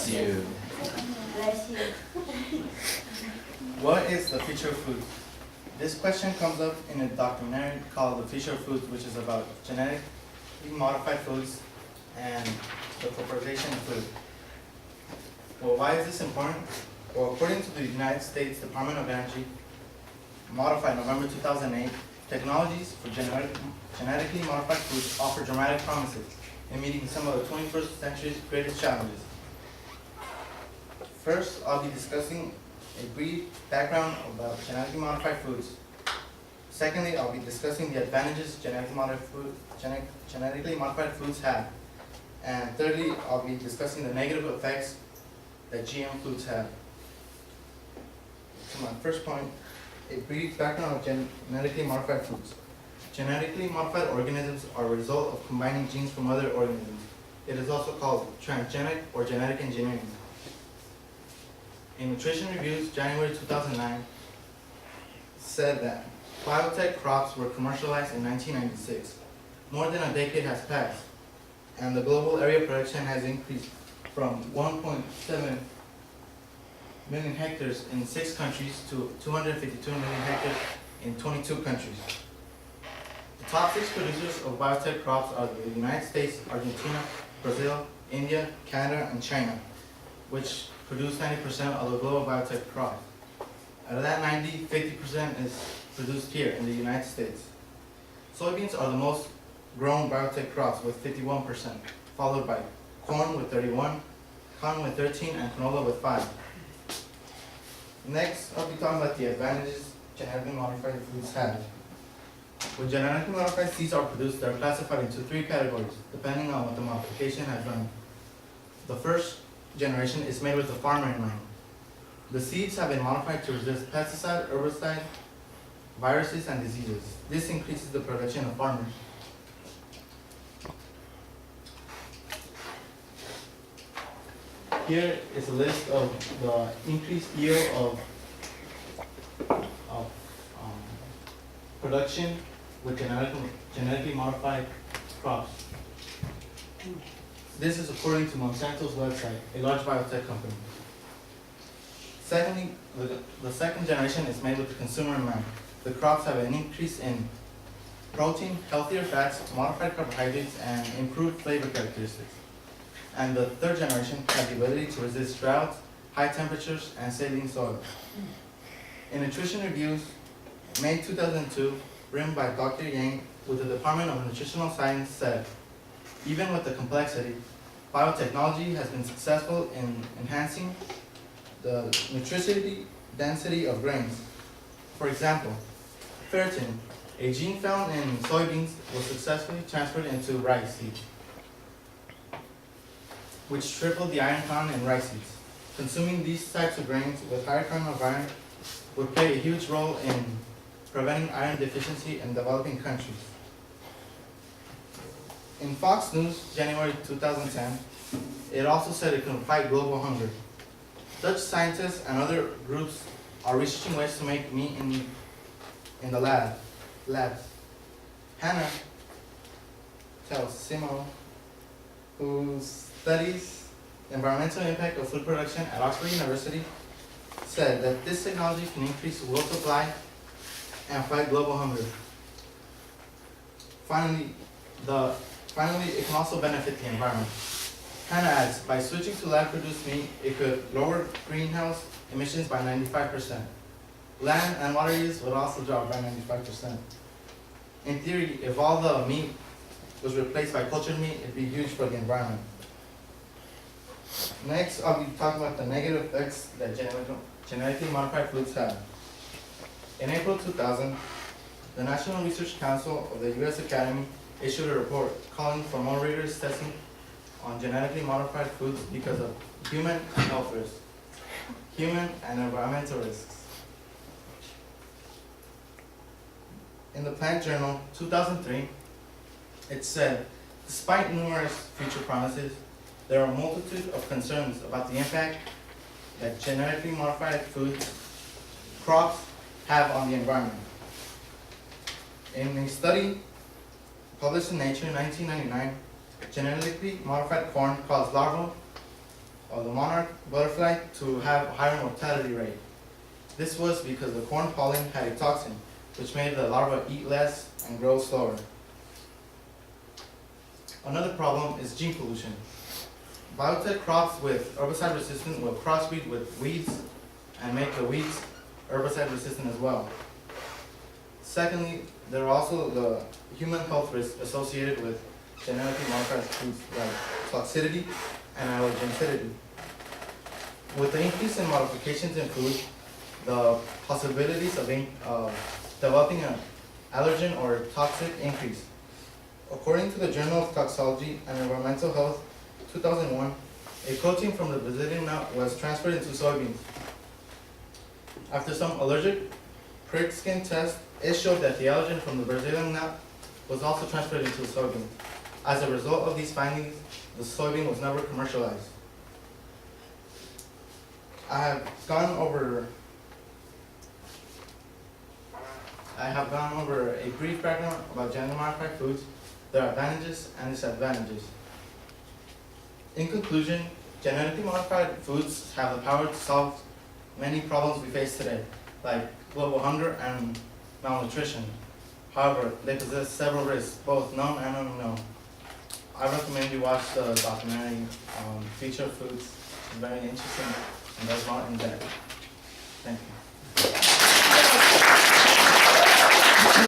Bless you. Bless you. What is the future of food? This question comes up in a documentary called The Future of Food, which is about genetically modified foods and the corporatization of food. Well, why is this important? Well, according to the United States Department of Energy, modified November 2008, technologies for genetically modified foods offer dramatic promises in meeting some of the 21st century's greatest challenges. First, I'll be discussing a brief background about genetically modified foods. Secondly, I'll be discussing the advantages genetically modified foods have. And thirdly, I'll be discussing the negative effects that GM foods have. So my first point, a brief background of genetically modified foods. Genetically modified organisms are a result of combining genes from other organisms. It is also called transgenic or genetic engineering. In Nutrition Reviews, January 2009, said that biotech crops were commercialized in 1996. More than a decade has passed, and the global area production has increased from 1.7 million hectares in 6 countries to 252 million hectares in 22 countries. The top 6 producers of biotech crops are the United States, Argentina, Brazil, India, Canada, and China, which produce 90% of the global biotech crop. Out of that 50% is produced here in the United States. Soybeans are the most grown biotech crops with 51%, followed by corn with 31, cotton with 13, and canola with 5. Next, I'll be talking about the advantages genetically modified foods have. When genetically modified seeds are produced, they are classified into 3 categories, depending on what the modification has done. The first generation is made with the farmer in mind. The seeds have been modified to resist pesticide, herbicide, viruses, and diseases. This increases the production of farmers. Here is a list of the increased yield of production with genetically modified crops. This is according to Monsanto's website, a large biotech company. Secondly, the second generation is made with the consumer in mind. The crops have an increase in protein, healthier fats, modified carbohydrates, and improved flavor characteristics. And the third generation has the ability to resist droughts, high temperatures, and saline soil. In Nutrition Reviews, May 2002, written by Dr. Yang with the Department of Nutritional Science, said, even with the complexity, biotechnology has been successful in enhancing the nutritionally density of grains. For example, ferritin, a gene found in soybeans, was successfully transferred into rice seeds, which tripled the iron content in rice seeds. Consuming these types of grains with higher content of iron would play a huge role in preventing iron deficiency in developing countries. In Fox News, January 2010, it also said it can fight global hunger. Dutch scientists and other groups are researching ways to make meat in the labs. Hannah tells Simo, who studies the environmental impact of food production at Oxford University, said that this technology can increase the world supply and fight global hunger. Finally, it can also benefit the environment. Hannah adds, by switching to lab-produced meat, it could lower greenhouse emissions by 95%. Land and water use would also drop by 95%. In theory, if all the meat was replaced by cultured meat, it'd be huge for the environment. Next, I'll be talking about the negative effects that genetically modified foods have. In April 2000, the National Research Council of the U.S. Academy issued a report calling for more rigorous testing on genetically modified foods because of human and health risks, human and environmental risks. In the Plant Journal, 2003, it said, despite numerous future promises, there are a multitude of concerns about the impact that genetically modified foods, crops, have on the environment. In a study published in Nature in 1999, genetically modified corn caused larval of the monarch butterfly to have a higher mortality rate. This was because the corn pollen had a toxin, which made the larva eat less and grow slower. Another problem is gene pollution. Biotech crops with herbicide resistant will crossbreed with weeds and make the weeds herbicide resistant as well. Secondly, there are also the human health risks associated with genetically modified foods like toxicity and allergenicity. With the increase in modifications in food, the possibilities of developing an allergen or toxic increase. According to the Journal of Toxicology and Environmental Health, 2001, a protein from the Brazilian nut was transferred into soybeans. After some allergic prick skin tests, it showed that the allergen from the Brazilian nut was also transferred into soybeans. As a result of these findings, the soybean was never commercialized. I have gone over a brief background about genetically modified foods, their advantages and disadvantages. In conclusion, genetically modified foods have the power to solve many problems we face today, like global hunger and malnutrition. However, they possess several risks, both known and unknown. I recommend you watch the documentary Future Foods. It's very interesting and does not in depth. Thank you.